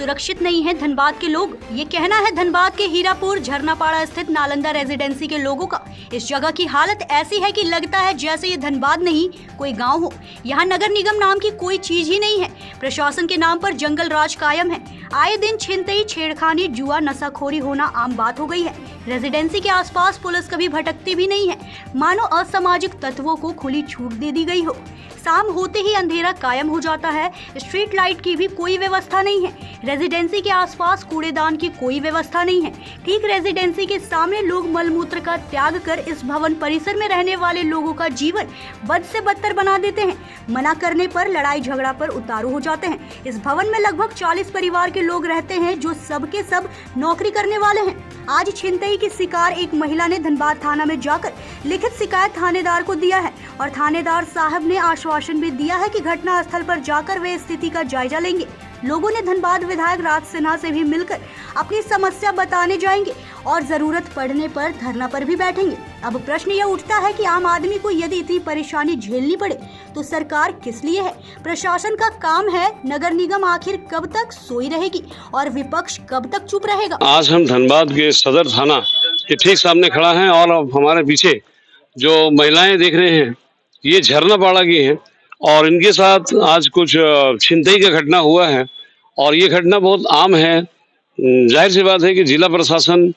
सुरक्षित नहीं है धनबाद के लोग। ये कहना है धनबाद के हीरापुर झरनापाड़ा स्थित नालंदा रेजिडेंसी के लोगों का। इस जगह की हालत ऐसी है कि लगता है जैसे ये धनबाद नहीं कोई गांव हो। यहाँ नगर निगम नाम की कोई चीज ही नहीं है। प्रशासन के नाम पर जंगल राज कायम है। आए दिन छिनतई, छेड़खानी, जुआ, नशाखोरी होना आम बात हो गई है। रेजिडेंसी के आसपास पुलिस कभी भटकती भी नहीं है, मानो असामाजिक तत्वों को खुली छूट दे दी गई हो। शाम होते ही अंधेरा कायम हो जाता है। स्ट्रीट लाइट की भी कोई व्यवस्था नहीं है। रेजिडेंसी के आसपास कूड़ेदान की कोई व्यवस्था नहीं है। ठीक रेजिडेंसी के सामने लोग मलमूत्र का त्याग कर इस भवन परिसर में रहने वाले लोगों का जीवन बद से बदतर बना देते हैं। मना करने पर लड़ाई झगड़ा पर उतारू हो जाते हैं। इस भवन में लगभग 40 परिवार के लोग रहते हैं, जो सब के सब नौकरी करने वाले हैं। आज छिनतई की शिकार एक महिला ने धनबाद थाना में जाकर लिखित शिकायत थानेदार को दिया है और थानेदार साहब ने आश्वासन भी दिया है कि घटना स्थल पर जाकर वे स्थिति का जायजा लेंगे। लोगों ने धनबाद विधायक राज सिन्हा से भी मिलकर अपनी समस्या बताने जाएंगे और जरूरत पड़ने पर धरना पर भी बैठेंगे। अब प्रश्न यह उठता है कि आम आदमी को यदि इतनी परेशानी झेलनी पड़े तो सरकार किस लिए है? प्रशासन का काम है, नगर निगम आखिर कब तक सोई रहेगी और विपक्ष कब तक चुप रहेगा? आज हम धनबाद के सदर थाना के ठीक सामने खड़ा हैं और हमारे पीछे जो महिलाएं देख रहे हैं ये झरनापाड़ा की हैं और इनके साथ आज कुछ छिनतई का घटना हुआ है और ये घटना बहुत आम है। जाहिर सी बात है कि जिला प्रशासन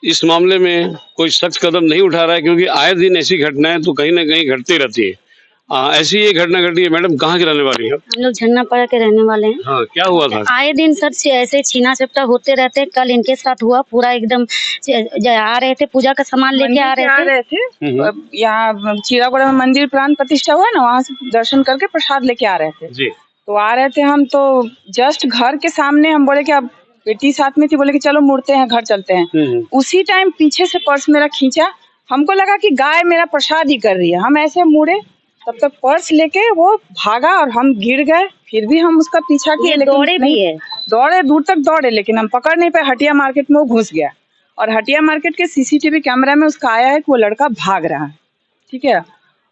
इस मामले में कोई सख्त कदम नहीं उठा रहा है, क्योंकि आए दिन ऐसी घटनाएं तो कहीं ना कहीं घटती रहती है। ऐसी ये घटना घटी है। मैडम कहाँ के रहने वाली हैं? हम लोग झरनापाड़ा के रहने वाले हैं। हाँ, क्या हुआ था? आए दिन सर ऐसे छीना झपटा होते रहते हैं। कल इनके साथ हुआ, पूरा एकदम आ रहे थे, पूजा का सामान लेके आ रहे थे। यहाँ चीरागुड़ा में मंदिर प्राण प्रतिष्ठा हुआ है ना, वहाँ से दर्शन करके प्रसाद लेके आ रहे थे जी। तो आ रहे थे हम, तो जस्ट घर के सामने हम बोले कि अब बेटी साथ में थी, बोले कि चलो मुड़ते हैं, घर चलते हैं। उसी टाइम पीछे से पर्स मेरा खींचा। हमको लगा कि गाय मेरा प्रसाद ही कर रही है। हम ऐसे मुड़े, तब तक पर्स लेके वो भागा और हम गिर गए। फिर भी हम उसका पीछा किए, लेकिन दौड़े भी है, दौड़े, दूर तक दौड़े, लेकिन हम पकड़ नहीं पाए। हटिया मार्केट में वो घुस गया और हटिया मार्केट के सीसीटीवी कैमरा में उसका आया है कि वो लड़का भाग रहा है। ठीक है।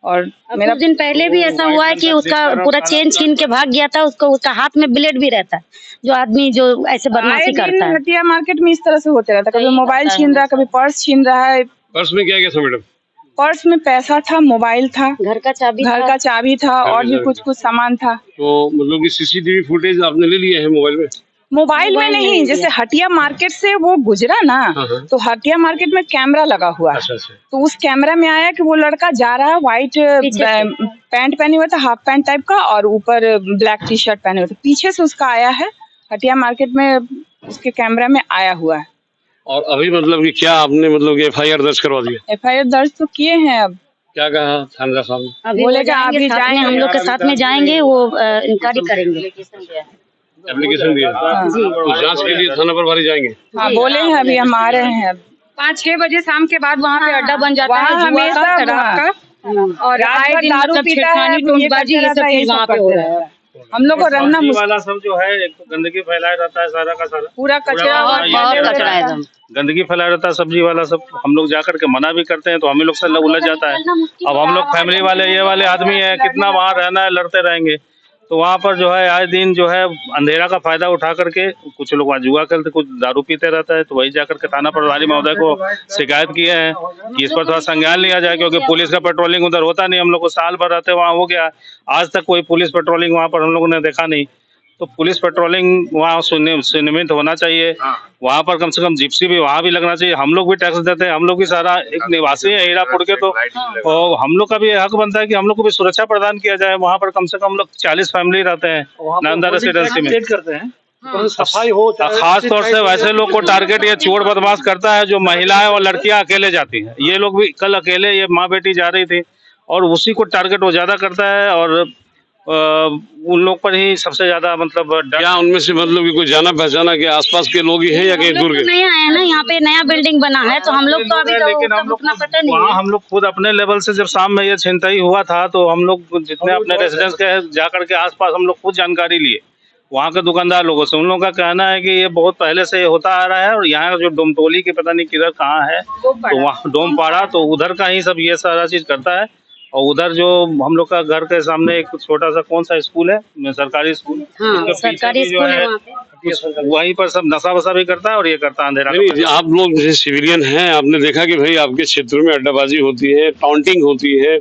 और मेरा कुछ दिन पहले भी ऐसा हुआ है कि उसका पूरा चेन छीन के भाग गया था। उसका हाथ में ब्लेड भी रहता है। जो आदमी जो ऐसे बदमाशी करता है हटिया मार्केट में इस तरह से होते रहता है। कभी मोबाइल छीन रहा है, कभी पर्स छीन रहा है। पर्स में क्या क्या था मैडम? पर्स में पैसा था, मोबाइल था, घर का चाबी था और भी कुछ सामान था। तो मतलब कि सीसीटीवी फुटेज आपने ले लिया है मोबाइल में? मोबाइल में नहीं, जैसे हटिया मार्केट से वो गुजरा ना, तो हटिया मार्केट में कैमरा लगा हुआ है। तो उस कैमरा में आया कि वो लड़का जा रहा है, व्हाइट पैंट पहने हुआ था, हाफ पैंट टाइप का, और ऊपर ब्लैक टी शर्ट पहने हुए थे। पीछे से उसका आया है, हटिया मार्केट में उसके कैमरा में आया हुआ है। और अभी मतलब कि क्या आपने मतलब कि FIR दर्ज करवा दिया? FIR दर्ज तो किए हैं। अब क्या कहा थानेदार साहब ने? बोलेगा अभी जाएंगे, हम लोग के साथ में जाएंगे, वो इंक्वायरी करेंगे। एप्लीकेशन दिया तो जांच के लिए थाना प्रभारी जाएंगे। हाँ, बोले हैं, अभी हम आ रहे हैं। 5-6 बजे शाम के बाद वहाँ पे अड्डा बन जाता है, हमेशा शराब का, और आए दिन मतलब छेड़खानी, टोंटबाजी, ये सब चीज वहाँ पे हो रहा है। हम लोग को रहना वाला सब जो है, एक तो गंदगी फैलाया रहता है, सारा का सारा पूरा कचरा, बहुत कचरा है एकदम, गंदगी फैलाया रहता है। सब्जी वाला सब हम लोग जाकर के मना भी करते हैं तो हमें लोग से उलझ जाता है। अब हम लोग फैमिली वाले, ये वाले आदमी है, कितना वहाँ रहना है, लड़ते रहेंगे। तो वहाँ पर जो है आए दिन जो है अंधेरा का फायदा उठा करके कुछ लोग वहाँ जुआ खेलते, कुछ दारू पीते रहता है। तो वही जाकर के थाना प्रभारी महोदय को शिकायत किए हैं कि इस पर थोड़ा संज्ञान लिया जाए, क्योंकि पुलिस का पेट्रोलिंग उधर होता नहीं। हम लोग को साल भर रहते वहाँ हो गया, आज तक कोई पुलिस पेट्रोलिंग वहाँ पर हम लोगों ने देखा नहीं। तो पुलिस पेट्रोलिंग वहाँ सुनियमित होना चाहिए। वहाँ पर कम से कम जिप्सी भी वहाँ भी लगना चाहिए। हम लोग भी टैक्स देते हैं, हम लोग भी सारा एक निवासी है हीरापुर के, तो हम लोग का भी हक बनता है कि हम लोग को भी सुरक्षा प्रदान किया जाए। वहाँ पर कम से कम लोग 40 फैमिली रहते हैं नालंदा रेसिडेंसी में। करते हैं तो सफाई हो, खास तौर से वैसे लोग को टारगेट ये चोर बदमाश करता है, जो महिलाएं और लड़कियां अकेले जाती हैं। ये लोग भी कल अकेले, ये माँ बेटी जा रही थी और उसी को टारगेट वो ज्यादा करता है और उन लोग पर ही सबसे ज्यादा मतलब क्या उनमें से मतलब कि कोई जाना पहचाना के आसपास के लोग ही हैं या कहीं दूर के? नया है ना, यहाँ पे नया बिल्डिंग बना है, तो हम लोग तो अभी लेकिन हम लोग वहाँ हम लोग खुद अपने लेवल से जब शाम में ये छिनतई हुआ था तो हम लोग जितने अपने रेसिडेंस के जाकर के आसपास हम लोग खुद जानकारी लिए वहाँ के दुकानदार लोगों से। उन लोगों का कहना है कि ये बहुत पहले से होता आ रहा है और यहाँ जो डोमटोली की पता नहीं किधर कहाँ है, तो वहाँ डोमपाड़ा, तो उधर का ही सब ये सारा चीज करता है। और उधर जो हम लोग का घर के सामने एक छोटा सा कौन सा स्कूल है, सरकारी स्कूल, हाँ उसके पीछे सरकारी भी जो स्कूल है है वहाँ पे। वहीं पर सब नशा वशा भी करता है और ये करता है अंधेरा नहीं, आप लोग जैसे सिविलियन हैं, आपने देखा कि भाई आपके क्षेत्र में अड्डाबाजी होती है, टाउंटिंग होती है,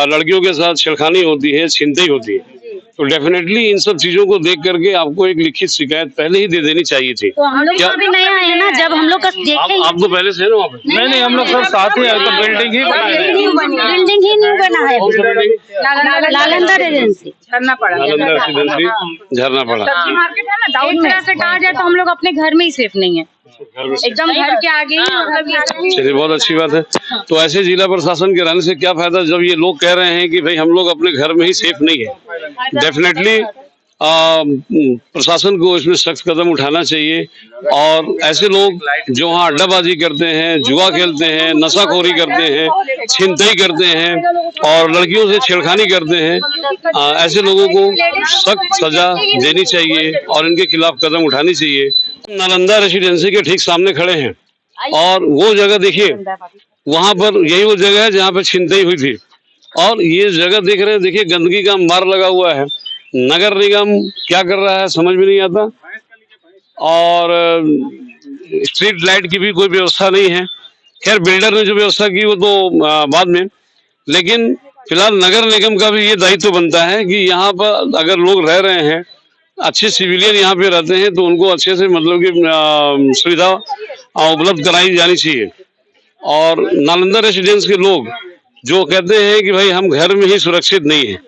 लड़कियों के साथ छेड़खानी होती है, छिनतई होती है, तो डेफिनेटली इन सब चीजों को देख करके आपको एक लिखित शिकायत पहले ही दे देनी चाहिए थी। तो हम लोग क्या- अभी नया है ना, जब हम लोग का देखे आप तो पहले से है ना वहाँ पे? नहीं, हम लोग सब साथ ही है, तो बिल्डिंग ही बनाए हैं। बिल्डिंग ही न्यू बना है कौन सा बिल्डिंग? नालंदा रेजेंसी। करना पड़ा। नालंदा रेसिडेंसी झरना पड़ा। सब्जी मार्केट है ना एक डाउन में। तरह से कहा जाए तो हम लोग अपने घर में ही सेफ नहीं है, एकदम घर के आगे ही मतलब ये चलिए, बहुत अच्छी बात है। तो ऐसे जिला प्रशासन के रहने से क्या फायदा जब ये लोग कह रहे हैं कि भाई हम लोग अपने घर में ही सेफ नहीं है। डेफिनेटली प्रशासन को इसमें सख्त कदम उठाना चाहिए और ऐसे लोग जो वहाँ अड्डाबाजी करते हैं, जुआ खेलते हैं, नशाखोरी करते हैं, छिनतई करते हैं और लड़कियों से छेड़खानी करते हैं, ऐसे लोगों को सख्त सजा देनी चाहिए और इनके खिलाफ कदम उठानी चाहिए। नालंदा रेसिडेंसी के ठीक सामने खड़े हैं और वो जगह देखिए, वहां पर यही वो जगह है जहाँ पे छिनतई हुई थी और ये जगह देख रहे हैं, देखिए गंदगी का अंबार लगा हुआ है। नगर निगम क्या कर रहा है समझ में नहीं आता और स्ट्रीट लाइट की भी कोई व्यवस्था नहीं है। खैर बिल्डर ने जो व्यवस्था की वो तो बाद में, लेकिन फिलहाल नगर निगम का भी ये दायित्व बनता है कि यहाँ पर अगर लोग रह रहे हैं, अच्छे सिविलियन यहाँ पे रहते हैं तो उनको अच्छे से मतलब कि सुविधा उपलब्ध कराई जानी चाहिए। और नालंदा रेसिडेंस के लोग जो कहते हैं कि भाई हम घर में ही सुरक्षित नहीं है,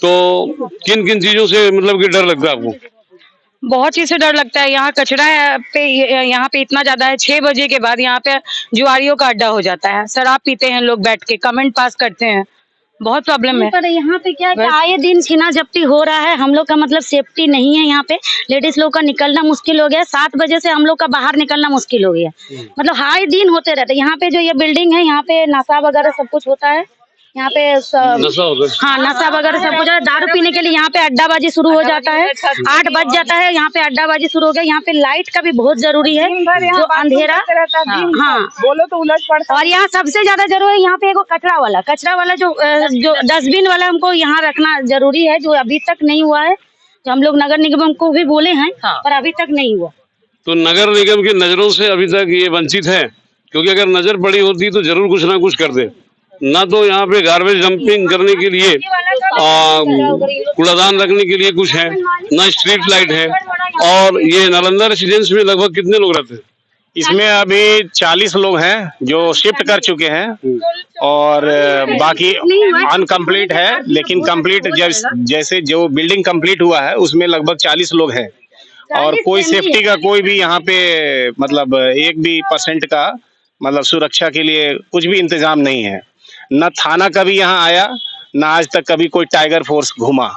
तो किन किन चीजों से मतलब कि डर लगता है आपको? बहुत चीज से डर लगता है। यहाँ कचरा यहाँ पे इतना ज्यादा है, 6 बजे के बाद यहाँ पे जुआरियों का अड्डा हो जाता है, शराब पीते हैं लोग बैठ के, कमेंट पास करते हैं, बहुत प्रॉब्लम है। पर यहाँ पे क्या है कि आए दिन छीना झपटी हो रहा है, हम लोग का मतलब सेफ्टी नहीं है। यहाँ पे लेडीज लोग का निकलना मुश्किल हो गया, 7 बजे से हम लोग का बाहर निकलना मुश्किल हो गया, मतलब हाई दिन होते रहते। यहाँ पे जो ये बिल्डिंग है, यहाँ पे नशा वगैरह सब कुछ होता है, यहाँ पे नशा होता है? हाँ नशा वगैरह सब कुछ है। दारू पीने के लिए यहाँ पे अड्डाबाजी शुरू हो जाता है, 8 बज जाता है, यहाँ पे अड्डाबाजी शुरू हो गया। यहाँ पे लाइट का भी बहुत जरूरी है, जो अंधेरा हाँ बोलो तो उलट पड़ता। और यहाँ सबसे ज्यादा जरूरी है, यहाँ पे एगो कचरा वाला जो डस्टबिन वाला हमको यहाँ रखना जरूरी है, जो अभी तक नहीं हुआ है। जो हम लोग नगर निगम को भी बोले हैं पर अभी तक नहीं हुआ। तो नगर निगम की नजरों से अभी तक ये वंचित है, क्योंकि अगर नजर पड़ी होती तो जरूर कुछ ना कुछ करते। ना तो यहाँ पे गार्बेज डंपिंग करने के लिए कूड़ादान रखने के लिए कुछ है, ना स्ट्रीट लाइट है। और ये नालंदा रेसिडेंस में लगभग कितने लोग रहते हैं? इसमें अभी 40 लोग हैं जो शिफ्ट कर चुके हैं और बाकी अनकम्प्लीट है, लेकिन कंप्लीट जैसे जो बिल्डिंग कंप्लीट हुआ है उसमें लगभग 40 लोग हैं और कोई सेफ्टी का कोई भी यहाँ पे मतलब 1% का मतलब सुरक्षा के लिए कुछ भी इंतजाम नहीं है। न थाना कभी यहाँ आया, न आज तक कभी कोई टाइगर फोर्स घूमा।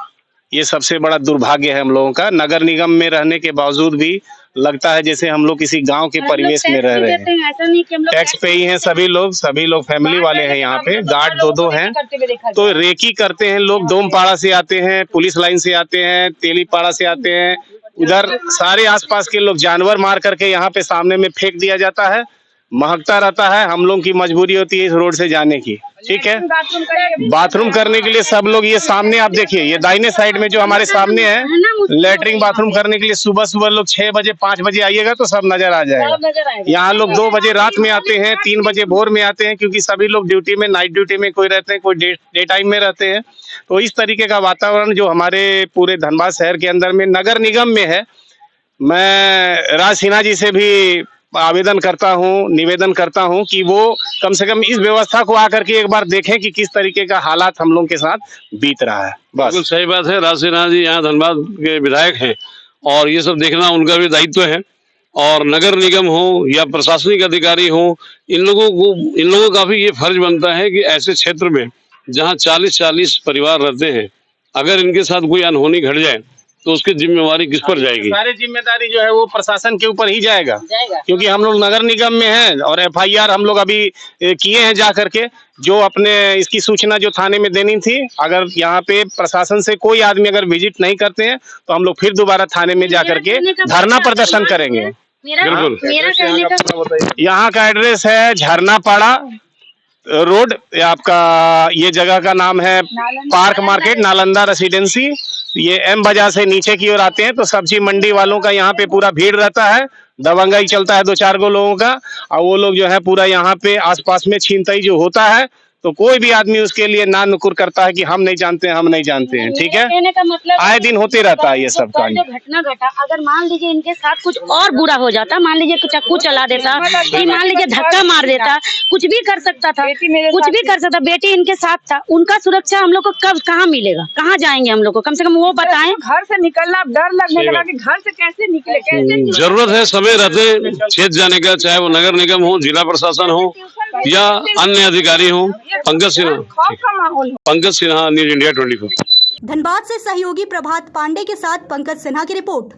ये सबसे बड़ा दुर्भाग्य है हम लोगों का। नगर निगम में रहने के बावजूद भी लगता है जैसे हम लोग किसी गांव के परिवेश में रह रहे हैं। टैक्स पे ही हैं सभी लोग फैमिली वाले हैं। यहाँ पे गार्ड 2 हैं, तो रेकी करते हैं लोग। डोमपाड़ा से आते हैं, पुलिस लाइन से आते हैं, तेलीपाड़ा से आते हैं, उधर सारे आसपास के लोग जानवर मार करके यहाँ पे सामने में फेंक दिया जाता है, महकता रहता है। हम लोग की मजबूरी होती है इस रोड से जाने की, ठीक है। बाथरूम करने के लिए सब लोग, ये सामने आप देखिए, ये दाहिने साइड में जो हमारे सामने है लेटरिन बाथरूम करने के लिए सुबह लोग 6 बजे 5 बजे आइएगा तो सब नजर आ जाएगा। यहाँ लोग 2 बजे रात में आते हैं, 3 बजे भोर में आते हैं, क्योंकि सभी लोग ड्यूटी में, नाइट ड्यूटी में कोई रहते हैं, कोई डे टाइम में रहते हैं। तो इस तरीके का वातावरण जो हमारे पूरे धनबाद शहर के अंदर में नगर निगम में है, मैं राज सिन्हा जी से भी आवेदन करता हूं, निवेदन करता हूं कि वो कम से कम इस व्यवस्था को आकर के एक बार देखें कि किस तरीके का हालात हम लोगों के साथ बीत रहा है। बस बिल्कुल सही बात है। राज सिन्हा जी यहाँ धनबाद के विधायक हैं और ये सब देखना उनका भी दायित्व है। और नगर निगम हो या प्रशासनिक अधिकारी हो, इन लोगों का भी ये फर्ज बनता है कि ऐसे क्षेत्र में जहाँ 40 परिवार रहते हैं, अगर इनके साथ कोई अनहोनी घट जाए तो उसकी जिम्मेवारी किस पर जाएगी? सारी जिम्मेदारी जो है वो प्रशासन के ऊपर ही जाएगा, क्योंकि हम लोग नगर निगम में हैं और FIR हम लोग अभी किए हैं जा करके। जो अपने इसकी सूचना जो थाने में देनी थी, अगर यहाँ पे प्रशासन से कोई आदमी अगर विजिट नहीं करते हैं तो हम लोग फिर दोबारा थाने में जा करके धरना प्रदर्शन करेंगे। बिल्कुल। यहाँ का एड्रेस है झरना पाड़ा, रोड, आपका ये जगह का नाम है पार्क मार्केट नालंदा रेसिडेंसी। ये एम बाजार से नीचे की ओर आते हैं तो सब्जी मंडी वालों का यहाँ पे पूरा भीड़ रहता है, दबंगाई चलता है 2-4 गो लोगों का, और वो लोग जो है पूरा यहाँ पे आसपास में छीनताई जो होता है तो कोई भी आदमी उसके लिए ना नुकुर करता है कि हम नहीं जानते हैं, हम नहीं जानते हैं। ठीक है, कहने का मतलब आए दिन होते रहता है ये सब कल कांड। जो घटना घटा, अगर मान लीजिए इनके साथ कुछ और बुरा हो जाता, मान लीजिए कुछ चक्कू चला देता, कि मान लीजिए धक्का मार देता, कुछ भी कर सकता था, कुछ भी कर सकता। बेटी इनके साथ था, उनका सुरक्षा हम लोग को कब कहाँ मिलेगा, कहाँ जाएंगे हम लोग को? कम से कम वो बताएं। घर से निकलना अब डर लगने लगा कि घर से कैसे निकले, कैसे जरूरत है समय रहते क्षेत्र जाने का, चाहे वो नगर निगम हो, जिला प्रशासन हो या अन्य अधिकारी हो। पंकज सिन्हा, खौफ का माहौल हो। Pankaj Sinha, news India 24। धनबाद से सहयोगी प्रभात पांडे के साथ पंकज सिन्हा की रिपोर्ट।